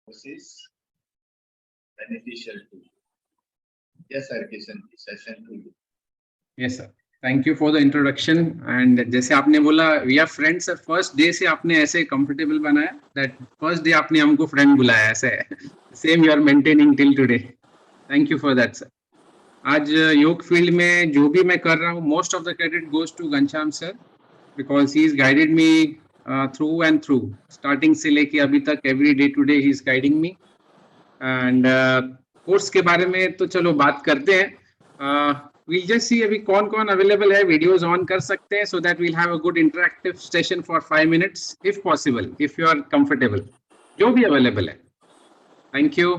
is beneficial to you. Yes, sir, session to you. Yes, sir. Thank you for the introduction and जैसे आपने बोला we are friends sir, first day से आपने ऐसे comfortable बनाया that first day आपने हमको फ्रेंड बुलाया, ऐसे same you are maintaining till today. Thank you for that sir. आज योग फील्ड में जो भी मैं कर रहा हूँ most of the credit goes to Ghanshyam sir because he is guided me through and through, starting से लेके अभी तक every day to day he is guiding me. And course के बारे में तो चलो बात करते हैं. We'll just see अभी कौन कौन अवेलेबल है, वीडियोस ऑन कर सकते हैं so that we'll have a good interactive session for 5 minutes if possible, if you are comfortable. जो भी अवेलेबल है. Thank you.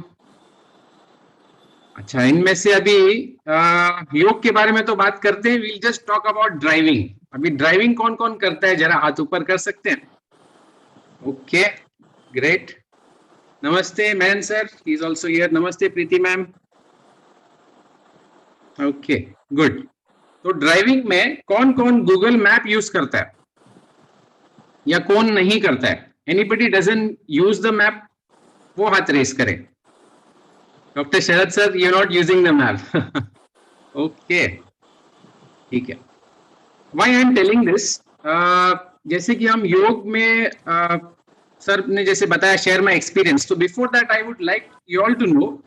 अच्छा, इनमें से अभी योग के बारे में तो बात करते हैं. we'll just talk about driving. अभी ड्राइविंग कौन कौन करता है, जरा हाथ ऊपर कर सकते हैं. Okay, great. नमस्ते man sir, he is also here. नमस्ते प्रीति मैम. Okay, good. तो ड्राइविंग में कौन कौन गूगल मैप यूज करता है या कौन नहीं करता है? Anybody doesn't use the map, वो हाथ रेस करे. Doctor Sharad sir, you are not using the map. Okay, ठीक है. Why I am telling this, जैसे कि हम योग में सर ने जैसे बताया शेयर माय एक्सपीरियंस, तो before that I would like you all to know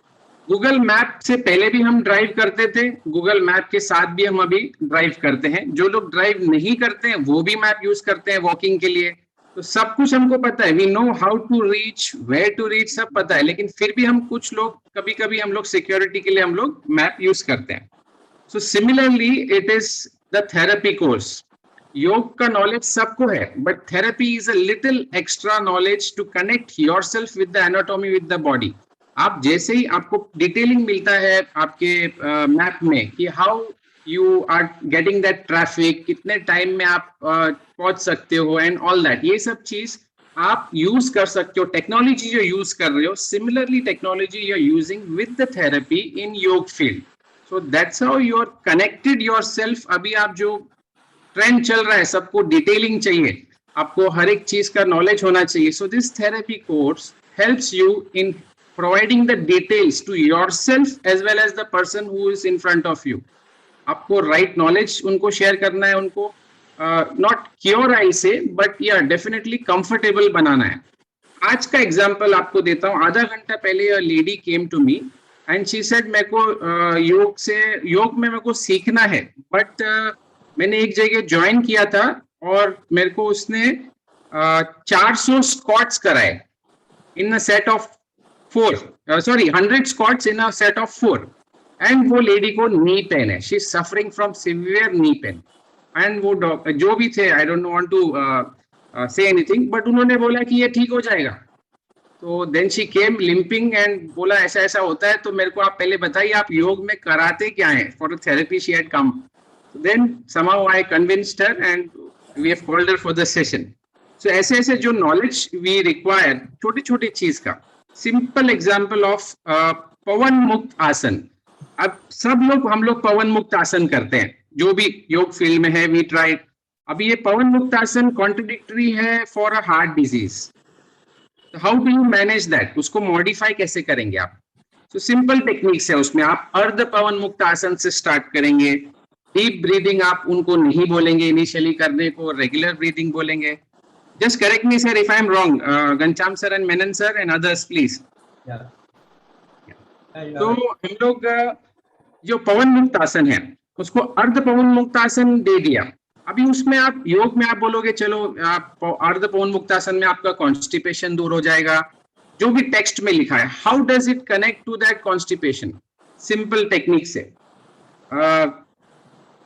Google map से पहले भी हम ड्राइव करते थे, गूगल मैप के साथ भी हम अभी ड्राइव करते हैं. जो लोग ड्राइव नहीं करते हैं वो भी मैप यूज करते हैं वॉकिंग के लिए. तो सब कुछ हमको पता है, we know how to reach, where to reach, सब पता है. लेकिन फिर भी हम कुछ लोग कभी कभी हम लोग सिक्योरिटी के लिए हम लोग मैप यूज करते हैं. So similarly it is the therapy course. योग का नॉलेज सबको है but therapy is a little extra knowledge to connect yourself with the anatomy with the body. आप जैसे ही आपको डिटेलिंग मिलता है आपके मैप में कि how you are getting that traffic, कितने टाइम में आप पहुंच सकते हो एंड ऑल दैट, ये सब चीज आप यूज कर सकते हो. टेक्नोलॉजी जो यूज कर रहे हो, similarly technology you are using with the therapy in yoga field. So that's how you are connected yourself. अभी आप जो ट्रेंड चल रहा है, सबको डिटेलिंग चाहिए, आपको हर एक चीज का नॉलेज होना चाहिए. So this therapy course helps you in providing the details to yourself as well as the person who is in front of you. आपको right knowledge उनको share करना है, उनको not cure I say but yeah definitely comfortable बनाना है. आज का example आपको देता हूँ. आधा घंटा पहले a lady came to me and she said मेरे को योग में मेरे को सीखना है बट मैंने एक जगह ज्वाइन किया था और मेरे को उसने 400 स्क्वाट्स कराए in a set of 100 squats in a set of 4. And वो लेडी को नी पेन है, she is suffering from severe knee pain. And वो जो भी थे, I don't want to say anything, but उन्होंने बोला कि ये ठीक हो जाएगा. तो then she came limping and बोला ऐसा ऐसा होता है, तो मेरे को आप पहले बताइए आप योग में कराते क्या है. For therapy she had come. Then somehow I convinced her and we have called her for the session. So ऐसे ऐसे जो नॉलेज वी रिक्वायर, छोटी छोटी चीज का. सिंपल एग्जाम्पल ऑफ पवन मुक्त आसन. अब सब लोग हम लोग पवन मुक्त आसन करते हैं, जो भी योग फील्ड में है, वी ट्राइड. अभी ये पवन मुक्त आसन कॉन्ट्रडिक्टरी है for a heart disease. How do you manage that, उसको मॉडिफाई कैसे करेंगे आप? तो सिंपल टेक्निक्स है उसमें. आप अर्ध पवन मुक्त आसन से स्टार्ट करेंगे. डीप ब्रीदिंग आप उनको नहीं बोलेंगे इनिशियली करने को, रेगुलर ब्रीदिंग बोलेंगे. Just correct me, sir, if I am wrong. Ghanshyam sir and Menon sir and others, please. Yeah. तो हम लोग जो पवन मुक्त आसन है उसको अर्ध पवन मुक्त आसन दे दिया. अभी उसमें आप योग में आप बोलोगे चलो आप अर्ध पवन मुक्त आसन में आपका कॉन्स्टिपेशन दूर हो जाएगा, जो भी टेक्स्ट में लिखा है. How does it connect to that constipation? Simple technique से.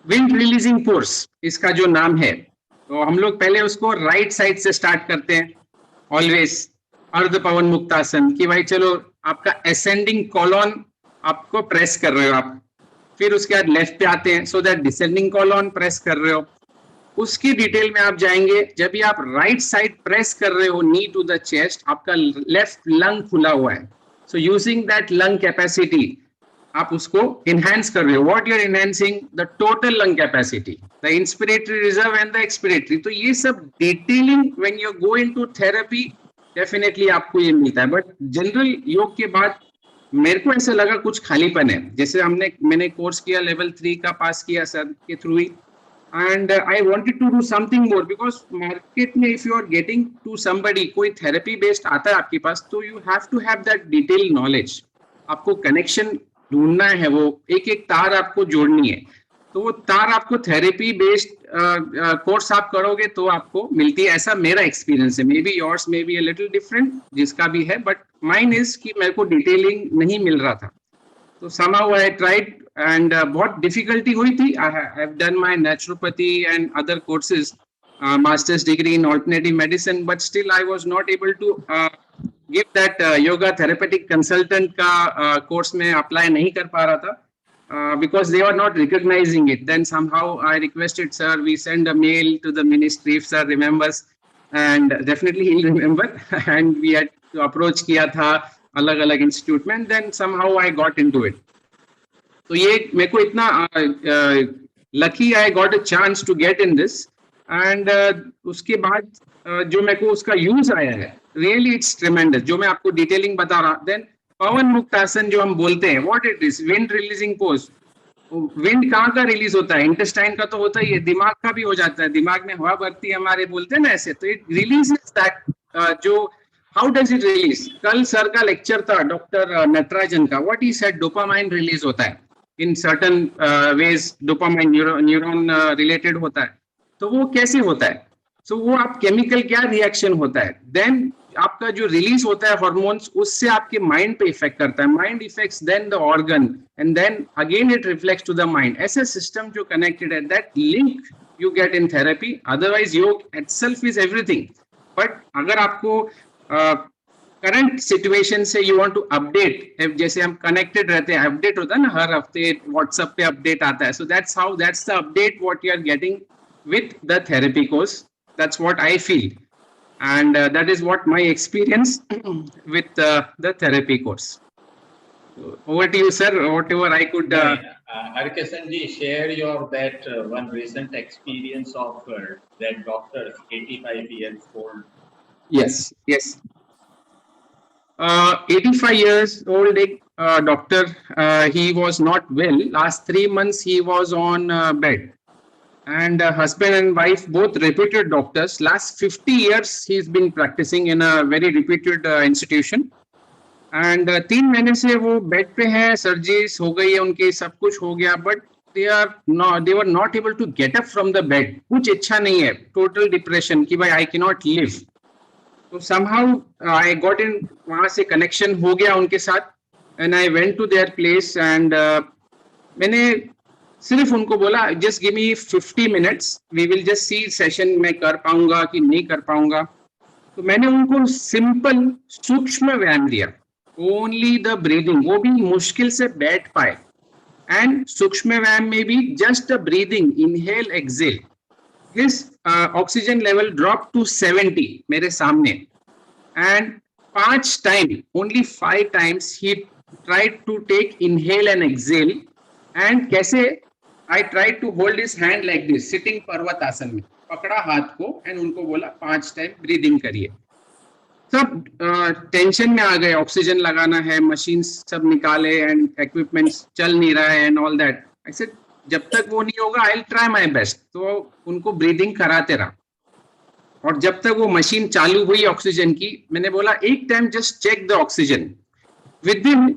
विंड रिलीजिंग फोर्स इसका जो नाम है, तो हम लोग पहले उसको राइट साइड से स्टार्ट करते हैं ऑलवेज. अर्ध पवन मुक्तासन कि भाई चलो आपका असेंडिंग कॉलॉन आपको प्रेस कर रहे हो आप, फिर उसके बाद लेफ्ट पे आते हैं, so that descending colon press कर रहे हो. उसकी डिटेल में आप जाएंगे. जब भी आप राइट साइड प्रेस कर रहे हो नी टू द चेस्ट, आपका लेफ्ट लंग खुला हुआ है. So using that lung capacity आप उसको इनहैंस कर रहे हो. What you are enhancing? The total lung capacity, the inspiratory reserve and the expiratory. तो ये सब detailing when you go into therapy definitely आपको ये मिलता है, बट जनरल योग के बाद मेरे को ऐसा लगा कुछ खालीपन है। जैसे मैंने कोर्स किया, लेवल 3 का पास किया सर के through he, and I wanted to do something more because market में if you are getting to somebody, कोई therapy based आता है आपके पास, तो you have to have that detailed knowledge. आपको connection ढूंढना है, वो एक एक तार आपको जोड़नी है, तो वो तार आपको थेरेपी बेस्ड कोर्स आप करोगे तो आपको मिलती है, ऐसा मेरा एक्सपीरियंस है। May be yours may be a little different, जिसका भी है, बट माइन इज कि मेरे को डिटेलिंग नहीं मिल रहा था, तो somehow I tried and बहुत difficulty हुई थी। I've done my naturopathy and other courses, master's degree in alternative medicine, but still I was not able to give that yoga therapeutic consultant का course में apply नहीं कर पा रहा था, because they were not recognizing it. Then somehow I requested sir, we send a mail to the ministry if sir remembers, and definitely he'll remember and we had to approach किया था अलग अलग institute में, then somehow I got into it. तो ये मेरे को इतना lucky I got a chance to get in this, and उसके बाद जो मेरे को उसका यूज आया है, रियली इट्स ट्रेमेंडस, जो मैं आपको डिटेलिंग बता रहा। देन पवन मुक्त आसन जो हम बोलते हैं, what it is, wind releasing pose. Wind कहाँ का रिलीज होता है, इंटेस्टाइन का तो होता ही है, दिमाग का भी हो जाता है, दिमाग में हवा भरती है हमारे, बोलते हैं ना ऐसे, तो इट रिलीजेस दैट जो हाउ डज इट रिलीज। कल सर का लेक्चर था डॉक्टर नटराजन का, what he said, dopamine release होता है in certain ways, dopamine neuron related होता है, तो वो कैसे होता है, सो वो आप केमिकल क्या रिएक्शन होता है, देन आपका जो रिलीज होता है हार्मोन्स, उससे आपके माइंड पे इफेक्ट करता है, mind effects then the organ and then again it reflects to the mind. ऐसे सिस्टम जो कनेक्टेड है, that link you get in therapy. Otherwise योग इटसेल्फ इज एवरीथिंग, बट अगर आपको करंट सिचुएशन से यू वांट टू अपडेट, जैसे हम connected रहते हैं, अपडेट होता है ना हर हफ्ते, व्हाट्सएप पे अपडेट आता है, so that's how, that's the update what you are getting with the therapy course, that's what I feel, and that is what my experience with the therapy course. Over to you sir, whatever I could Harkishan ji, share your that one recent experience of that doctor, 85 years old. yes 85 years old doctor, he was not well, last 3 months he was on bed, and husband and wife both reputed doctors, last 50 years he's been practicing in a very reputed institution, and 3 महीने से वो bed पे हैं, surgeries हो गई है उनके, सब कुछ हो गया, but they were not able to get up from the bed, कुछ इच्छा नहीं है, टोटल डिप्रेशन कि भाई I cannot live। तो somehow I got in, वहां से कनेक्शन हो गया उनके साथ, and I went to their place, and मैंने सिर्फ उनको बोला just give me 50 minutes, we will just see session में कर पाऊंगा कि नहीं कर पाऊंगा। तो मैंने उनको सिंपल सूक्ष्म व्यायाम दिया, ओनली द ब्रीदिंग, वो भी मुश्किल से बैठ पाए, एंड सूक्ष्म व्यायाम में भी just the breathing, inhale exhale, his oxygen level drop to 70 मेरे सामने, एंड 5 टाइम, ओनली 5 टाइम्स ही tried to take inhale and exhale, and कैसे I tried to hold his hand like this, sitting पर्वत आसन में, पकड़ा हाथ को, एंड उनको बोला 5 टाइम ब्रीदिंग करिए। सब टेंशन में आ गए, ऑक्सीजन लगाना है, मशीन सब निकाले, एंड इक्विपमेंट्स चल नहीं रहा है एंड ऑल दैट। ऐसे जब तक वो नहीं होगा I will try my best, तो उनको ब्रीदिंग कराते रहा, और जब तक वो मशीन चालू हुई ऑक्सीजन की, मैंने बोला एक time just check the oxygen, within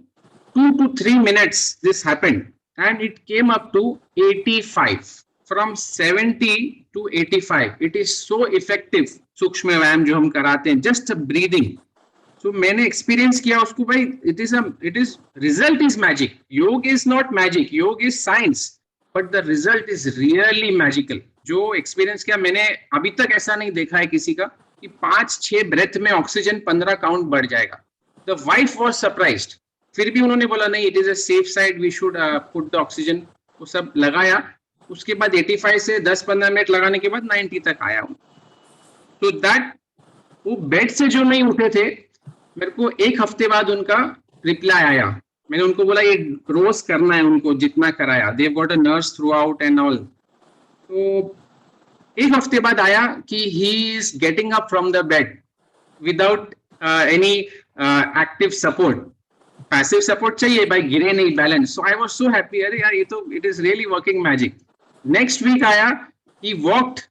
2 to 3 minutes this happened, and it came up to 85, from 70 to 85. It is so effective सूक्ष्म व्यायाम जो हम कराते हैं, just breathing. So मैंने एक्सपीरियंस किया उसको, भाई it is result is magic. योग is not magic, योग is science, but the result is really magical. जो एक्सपीरियंस किया मैंने, अभी तक ऐसा नहीं देखा है किसी का कि 5-6 ब्रेथ में ऑक्सीजन 15 काउंट बढ़ जाएगा। The wife was surprised. फिर भी उन्होंने बोला नहीं, it is a safe side, we should put the oxygen, वो सब लगाया। उसके बाद 85 से 10-15 मिनट लगाने के बाद 90 तक आया हूँ। तो दैट, वो बेड से जो नहीं उठे थे, मेरे को 1 हफ्ते बाद उनका रिप्लाई आया। मैंने उनको बोला ये रोज करना है उनको, जितना कराया, they got a nurse through out and all. तो 1 हफ्ते बाद आया कि he is getting up from the bed without any active support. Passive support चाहिए भाई, गिरे नहीं, balance. So I was so happy. अरे यार ये तो it is really working magic. Next week आया, he walked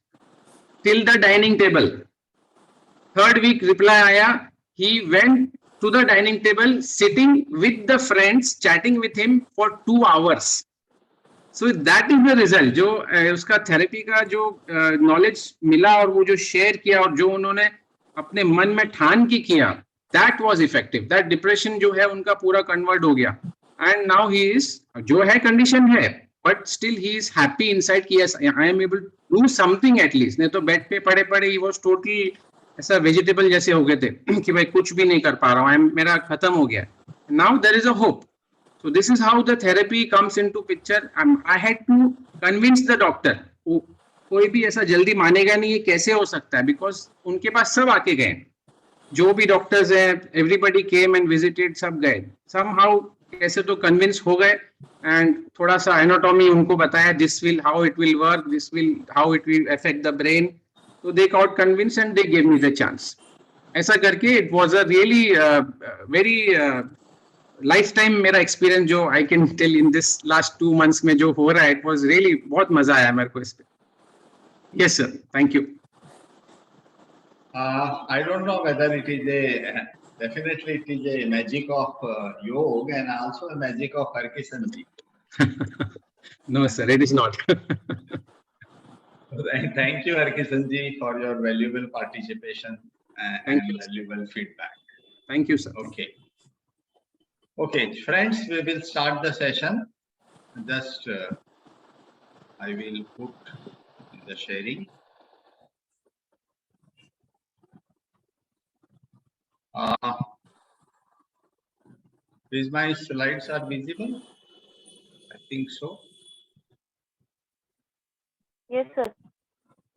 till the dining table. Third week reply आया, he went to the dining table, sitting with the friends, chatting with him for 2 hours. So that is the result. जो उसका therapy का जो knowledge मिला और वो जो share किया और जो उन्होंने अपने मन में ठान के किया, that was effective. That depression जो है उनका पूरा कन्वर्ट हो गया. And now he is, जो है कंडीशन है, but still he is happy inside कि yes, I am able to do something at least. नहीं तो बेड पे पड़े पड़े he was totally ऐसा वेजिटेबल जैसे हो गए थे कि भाई कुछ भी नहीं कर पा रहा हूँ, मेरा खत्म हो गया. Now there is a hope. So this is how the therapy comes into picture. I had to convince the doctor. कोई भी ऐसा जल्दी मानेगा नहीं ये कैसे हो सकता है, because उनके पास सब आके गए, जो भी डॉक्टर्स हैं, everybody came and visited, सब गए. Somehow कैसे तो convince हो गए, and थोड़ा सा anatomy उनको बताया, this will how it will work, this will how it will affect the brain. So they got convinced and they gave me the chance. ऐसा करके it was a really very lifetime मेरा experience जो I can tell in this last 2 months में जो हो रहा है, it was really बहुत मजा आया मेरे को इस पे. Yes sir, thank you. I don't know whether it is definitely it is a magic of yoga and also a magic of Harkishanji. No sir, it is not. Thank you Harkishanji for your valuable participation and valuable feedback. Thank you sir. Okay, friends, we will start the session. Just I will put the sharing. Is my slides are visible? I think so. Yes, sir.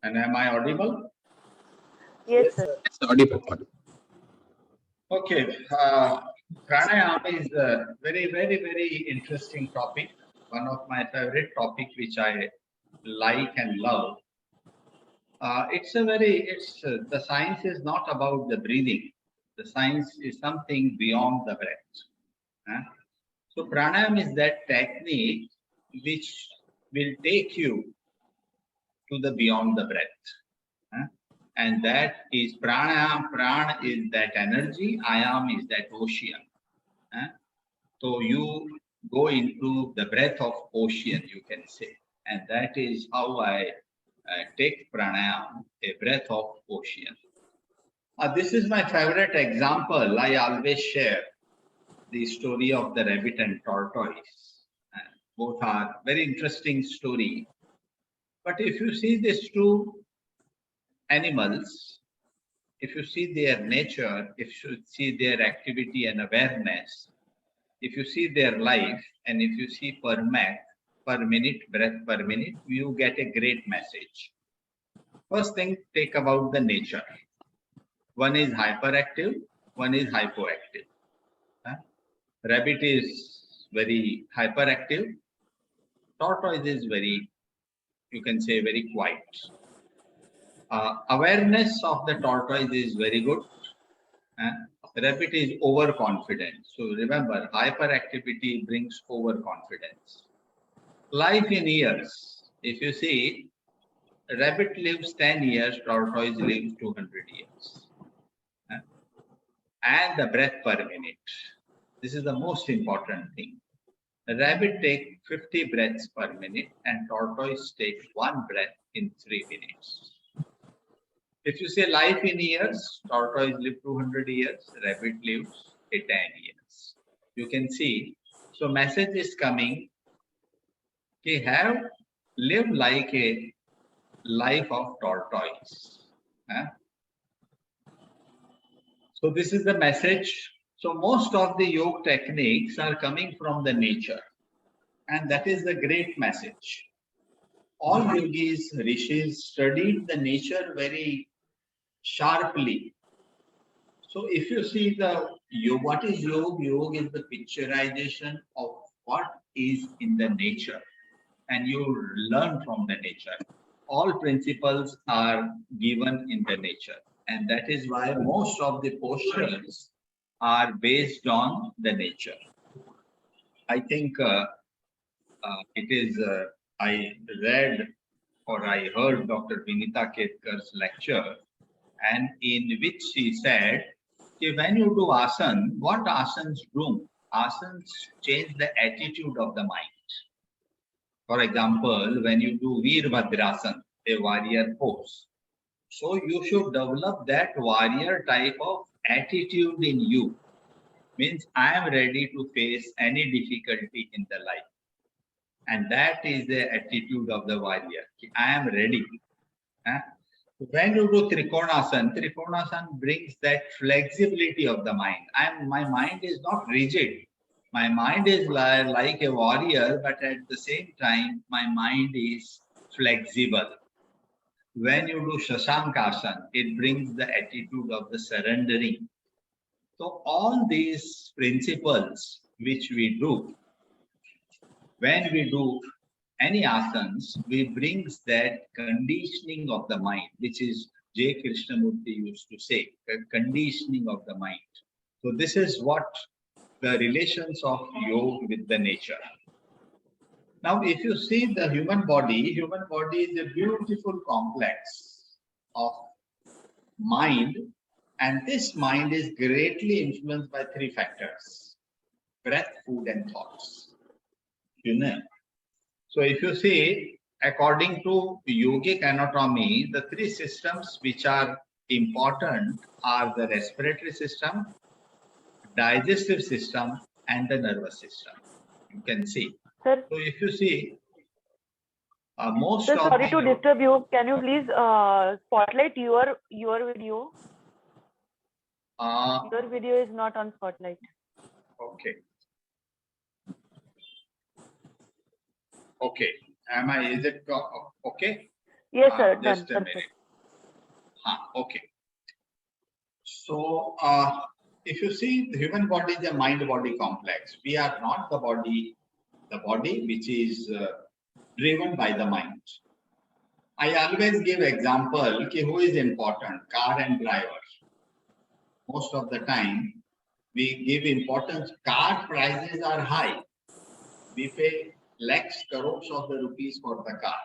And am I audible? Yes, sir. Audible. Okay. Pranayama is a very, very, very interesting topic. One of my favorite topic, which I like and love. The science is not about the breathing. The science is something beyond the breath. So pranayama is that technique which will take you to the beyond the breath. And that is pranayama. Prana is that energy, ayam is that ocean. So you go into the breath of ocean, you can say. And that is how I take pranayama, a breath of ocean. This is my favorite example. I always share the story of the rabbit and tortoise. Both are very interesting story. But if you see these two animals, if you see their nature, if you see their activity and awareness, if you see their life, and if you see per minute, breath per minute, you get a great message. First thing, take about the nature. One is hyperactive, one is hypoactive. Rabbit is very hyperactive. Tortoise is very, you can say, very quiet. Awareness of the tortoise is very good. Rabbit is overconfident. So remember, hyperactivity brings overconfidence. Life in years. If you see, rabbit lives 10 years, tortoise lives 200 years. And the breath per minute. This is the most important thing. The rabbit takes 50 breaths per minute and tortoise takes 1 breath in 3 minutes. If you say life in years, tortoise lives 200 years, rabbit lives 10 years. You can see, so message is coming, he have lived like a life of tortoise. So this is the message. So most of the yoga techniques are coming from the nature. And that is the great message. All yogis, rishis studied the nature very sharply. So if you see what is yoga? Yoga is the picturization of what is in the nature. And you learn from the nature. All principles are given in the nature. And that is why most of the postures are based on the nature. I think I read or I heard Dr. Vinita Ketkar's lecture, and in which she said, okay, when you do asana, what asanas do? Asanas change the attitude of the mind. For example, when you do Veerbhadrasana, a warrior pose, so you should develop that warrior type of attitude in you. Means I am ready to face any difficulty in the life. And that is the attitude of the warrior. I am ready. When you do Trikonasana brings that flexibility of the mind. My mind is not rigid. My mind is like a warrior, but at the same time, my mind is flexible. When you do Shashankasana, it brings the attitude of the surrendering. So all these principles which we do, when we do any asanas, we brings that conditioning of the mind, which is J. Krishnamurti used to say, the conditioning of the mind. So this is what the relations of yoga with the nature. Now, if you see the human body is a beautiful complex of mind, and this mind is greatly influenced by three factors: breath, food, and thoughts. You know. So if you see, according to yogic anatomy, the three systems which are important are the respiratory system, digestive system, and the nervous system. You can see. Sir, So if you see, most sir, of sorry to the disturb you. Can you please spotlight your video? Your video is not on spotlight. okay. Okay. Is it okay? Yes, sir. Just Done. a Perfect. minute. Okay. So, if you see, the human body is a mind-body complex. We are not the body which is driven by the mind. I always give example, who is important, car and driver. Most of the time, we give importance, car prices are high. We pay lakhs, crores of the rupees for the car.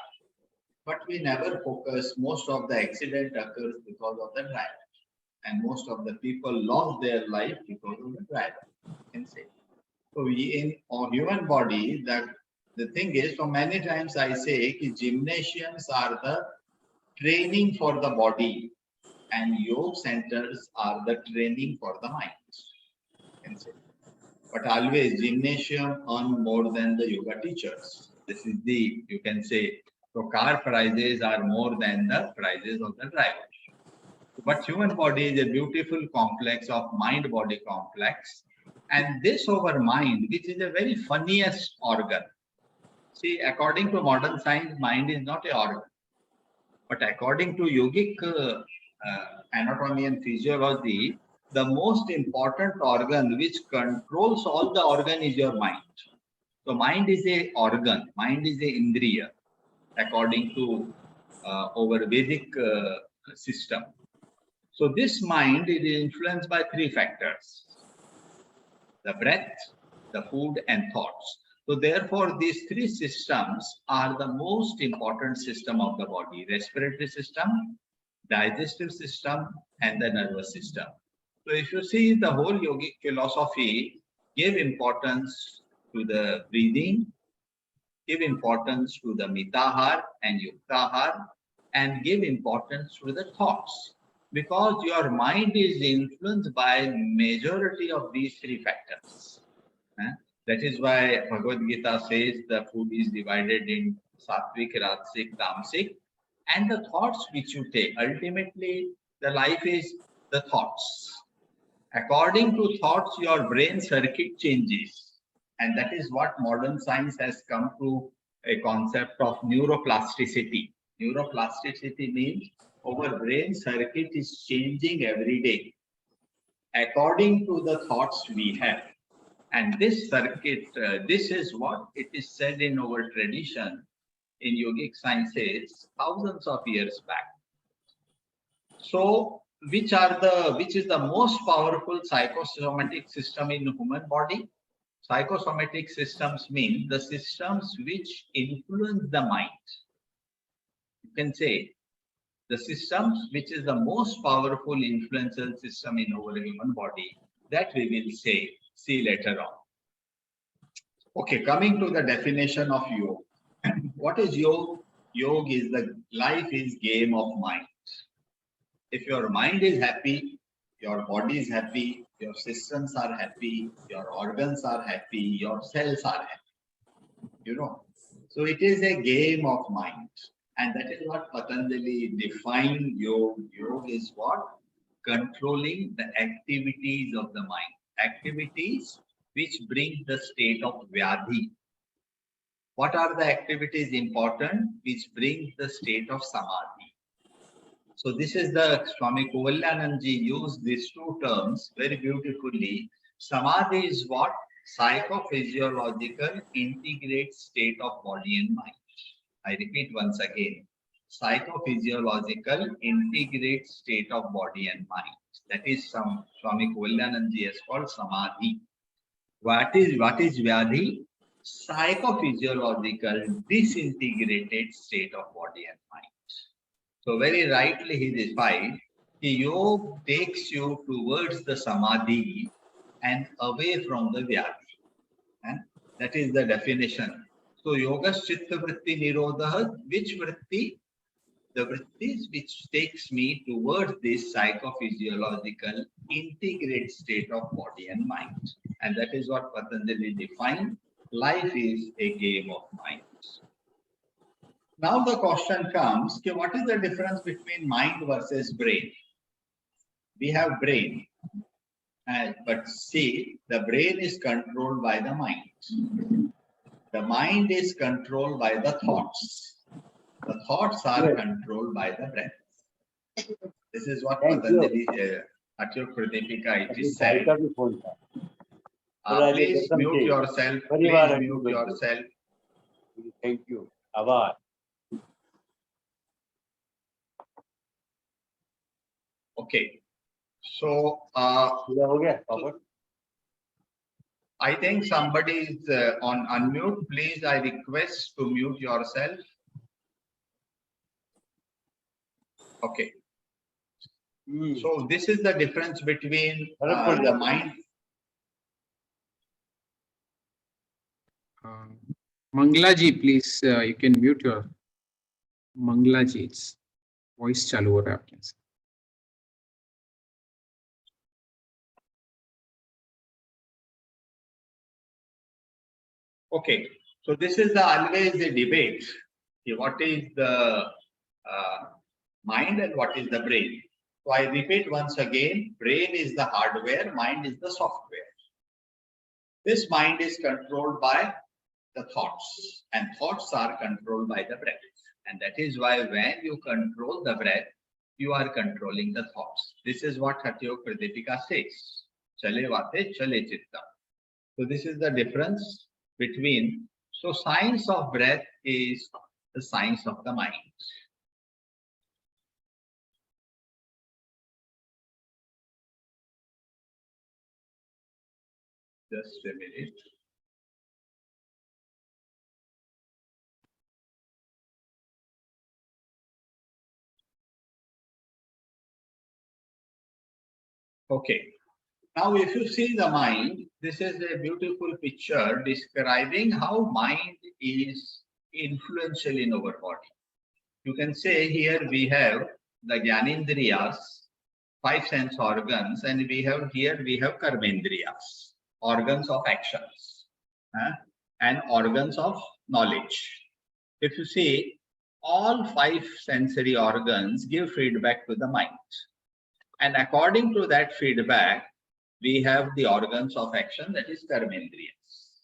But we never focus, most of the accident occurs because of the driver. And most of the people lost their life because of the driver. You can say. So in our human body, the thing is, so many times I say that gymnasiums are the training for the body and yoga centers are the training for the mind. You can say. But always gymnasium earn more than the yoga teachers. This is the, you can say, so car prices are more than the prices of the driver. But human body is a beautiful complex of mind-body complex. And this over mind, which is a very funniest organ. See, according to modern science, mind is not an organ. But according to yogic anatomy and physiology, the most important organ which controls all the organ is your mind. So mind is a organ, mind is a indriya, according to our Vedic system. So this mind is influenced by three factors: the breath, the food, and thoughts. So therefore, these three systems are the most important system of the body: respiratory system, digestive system, and the nervous system. So if you see, the whole yogic philosophy give importance to the breathing, give importance to the mitahar and yuktahar, and give importance to the thoughts. Because your mind is influenced by majority of these three factors. That is why Bhagavad Gita says the food is divided in sattvic, rajasic, tamasic, and the thoughts which you take. Ultimately, the life is the thoughts. According to thoughts, your brain circuit changes. And that is what modern science has come to a concept of neuroplasticity. Neuroplasticity means our brain circuit is changing every day according to the thoughts we have. And this circuit, this is what it is said in our tradition in yogic sciences thousands of years back. So which is the most powerful psychosomatic system in human body? Psychosomatic systems mean the systems which influence the mind. You can say the systems which is the most powerful influential system in our human body, that we will see later on. Okay, coming to the definition of yoga. What is yoga? Yoga is the life is game of mind. If your mind is happy, your body is happy, your systems are happy, your organs are happy, your cells are happy. You know, so it is a game of mind, and that is what Patanjali defined yoga. Yoga is what? Controlling the activities of the mind, activities which bring the state of vyadhi. What are the activities important which bring the state of samadhi? So this is the Swami Kovalyananji used these two terms very beautifully. Samadhi is what? Psychophysiological integrate state of body and mind. I repeat once again. Psychophysiological integrate state of body and mind. That is Swami Kovalyananji has called Samadhi. What is Vyadhi? Psychophysiological disintegrated state of body and mind. So very rightly he defined, yoga takes you towards the samadhi and away from the vyadhi. And that is the definition. So yoga chitta vritti nirodha, which vritti? The vrittis which takes me towards this psychophysiological integrate state of body and mind. And that is what Patanjali defined. Life is a game of mind. Now the question comes, okay, what is the difference between mind versus brain? We have brain, but see, the brain is controlled by the mind. The mind is controlled by the thoughts. The thoughts are controlled by the breath. This is what Patanjali, at your Pradipika, it is said. Please mute yourself. Please mute yourself. Thank you. Avar. Okay, so I think somebody is on unmute. Please, I request to mute yourself. Okay. So this is the difference between the mind. Mangla ji, please, you can mute your Mangla ji's voice चालू हो रहा है आपके. Okay, so this is always a debate. What is the mind and what is the brain? So I repeat once again, brain is the hardware, mind is the software. This mind is controlled by the thoughts, and thoughts are controlled by the breath. And that is why when you control the breath, you are controlling the thoughts. This is what Hatyo Pradipika says. Chale vate, chale chitta. So this is the difference between, so science of breath is the science of the mind. Just a minute. Okay. Now, if you see the mind, this is a beautiful picture describing how mind is influential in our body. You can say here we have the Jnanendriyas, 5 sense organs, and we have Karmendriyas, organs of actions, and organs of knowledge. If you see, all 5 sensory organs give feedback to the mind. And according to that feedback, we have the organs of action, that is Karmendriyas.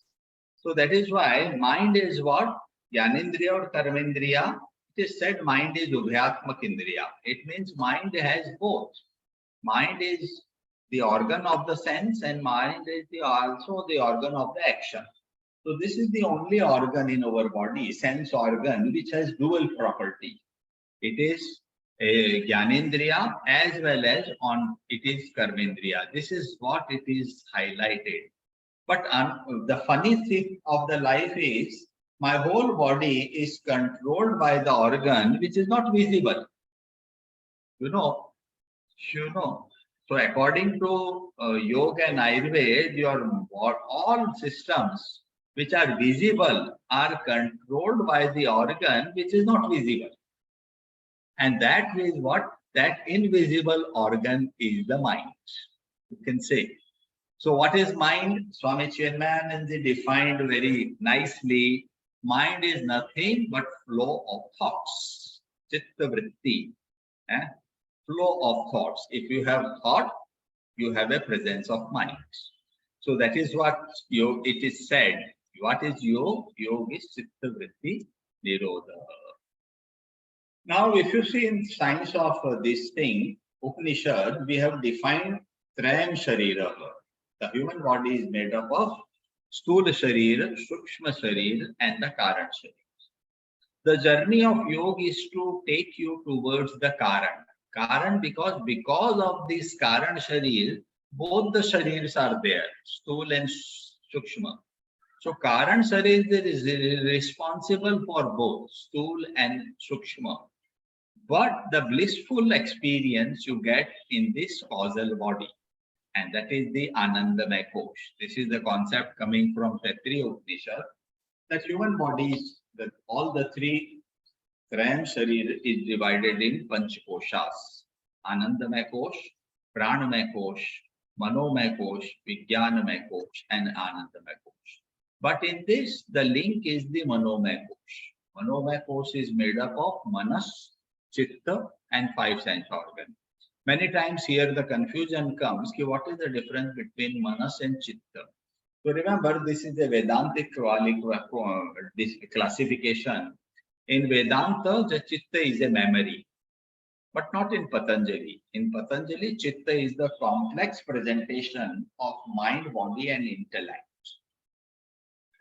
So that is why mind is what? Jnanendriya or Karmendriya. It is said mind is Ubhyatmak Indriya. It means mind has both. Mind is the organ of the sense and mind is also the organ of the action. So this is the only organ in our body, sense organ, which has dual property. It is Jnanendriya as well as on it is Karmendriya. This is what it is highlighted. But the funny thing of the life is my whole body is controlled by the organ which is not visible. You know, So according to yoga and Ayurveda, all systems which are visible are controlled by the organ which is not visible. And that is what? That invisible organ is the mind. You can say. So what is mind? Swami Chinmayananda defined very nicely. Mind is nothing but flow of thoughts. Chitta vritti. Flow of thoughts. If you have thought, you have a presence of mind. So that is what it is said. What is yoga? Yoga is chitta vritti nirodha. Now, if you see in science of this thing, Upanishad, we have defined Trayam Sharira. The human body is made up of Sthula Sharira, Sukshma Sharira, and the Karan Sharira. The journey of yoga is to take you towards the Karan. Karan because of this Karan Sharir, both the Sharirs are there, Sthula and Sukshma. So Karan Sharir is responsible for both Sthula and Sukshma. But the blissful experience you get in this causal body, and that is the Anandamaya Kosh. This is the concept coming from Taittiriya Upanishad, that human bodies, that all the three Trayam Sharir is divided in Panchakoshas. Anandamaya Kosh, Pranamaya Kosh, Manomaya Kosh, Vijnanamaya Kosh, and Anandamaya Kosh. But in this, the link is the Manomaya Kosh. Manomaya Kosh is made up of Manas, Chitta, and 5 sense organs. Many times here the confusion comes, what is the difference between Manas and Chitta? So remember, this is a Vedantic classification. In Vedanta, the Chitta is a memory, but not in Patanjali. In Patanjali, Chitta is the complex presentation of mind, body, and intellect.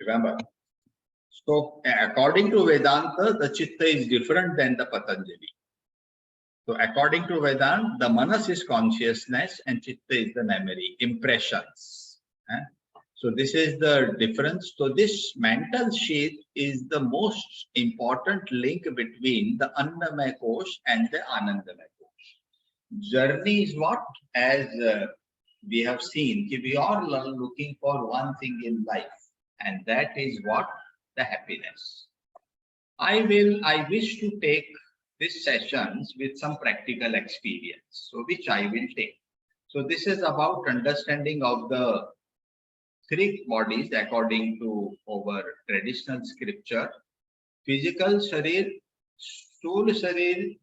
Remember. So according to Vedanta, the Chitta is different than the Patanjali. So according to Vedanta, the Manas is consciousness and Chitta is the memory, impressions. So this is the difference. So this mental sheath is the most important link between the Annamaya Kosh and the Anandamaya Kosh. Journey is what? As we have seen, we are looking for one thing in life, and that is what? The happiness. I wish to take these sessions with some practical experience, so which I will take. So this is about understanding of the three bodies according to our traditional scripture. Physical sharir, स्थूल शरीर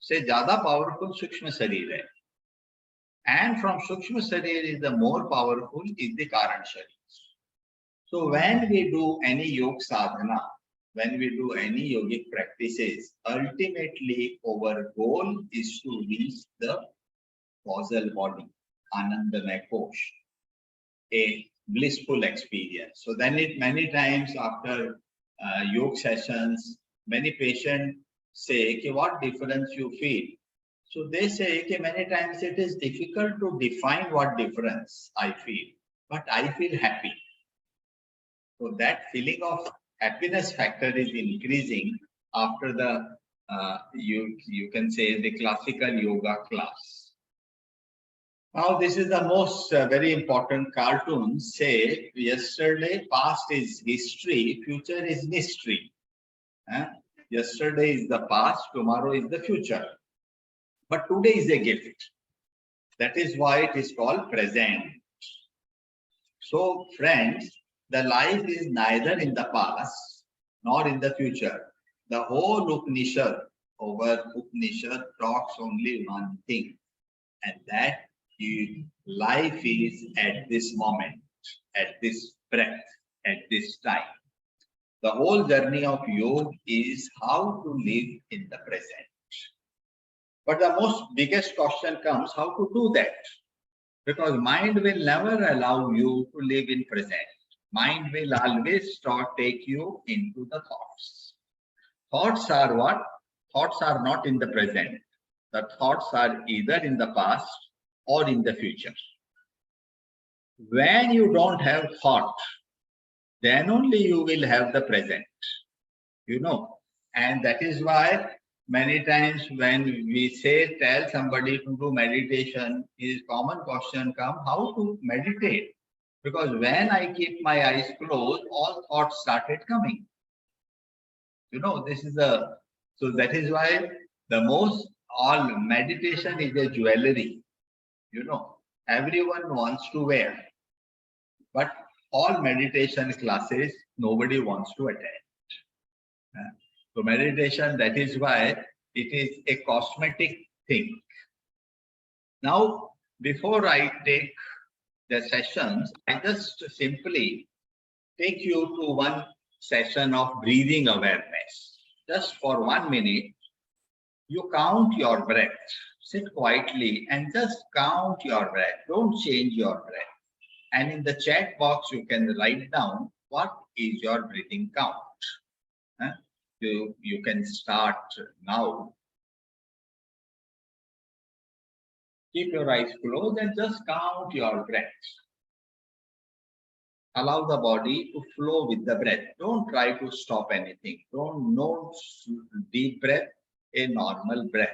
से ज़्यादा powerful सूक्ष्म शरीर है, and from सूक्ष्म शरीर is the more powerful is the कारण शरीर. So when we do any yoga sadhana, when we do any yogic practices, ultimately our goal is to reach the causal body, Anandamaya Kosh, a blissful experience. So then many times after yoga sessions, many patients say, okay, what difference you feel? So they say, okay, many times it is difficult to define what difference I feel, but I feel happy. So that feeling of happiness factor is increasing after the you can say the classical yoga class. Now this is the most very important cartoon. Say yesterday past is history, future is mystery. Yesterday is the past, tomorrow is the future. But today is a gift. That is why it is called present. So friends, the life is neither in the past nor in the future. The whole Upanishad, talks only one thing, and that life is at this moment, at this breath, at this time. The whole journey of yoga is how to live in the present. But the biggest question comes, how to do that? Because mind will never allow you to live in present. Mind will always take you into the thoughts. Thoughts are what? Thoughts are not in the present. The thoughts are either in the past or in the future. When you don't have thought, then only you will have the present, you know. And that is why many times when we say, tell somebody to do meditation, his common question comes, how to meditate? Because when I keep my eyes closed, all thoughts started coming. You know, this is the, so that is why the most, all meditation is a jewelry, you know, everyone wants to wear, but all meditation classes, nobody wants to attend. So meditation, that is why it is a cosmetic thing. Now, before I take the sessions, I just simply take you to one session of breathing awareness. Just for 1 minute, you count your breath. Sit quietly and just count your breath. Don't change your breath. And in the chat box, you can write down what is your breathing count. You can start now. Keep your eyes closed and just count your breath. Allow the body to flow with the breath. Don't try to stop anything. No deep breath, a normal breath.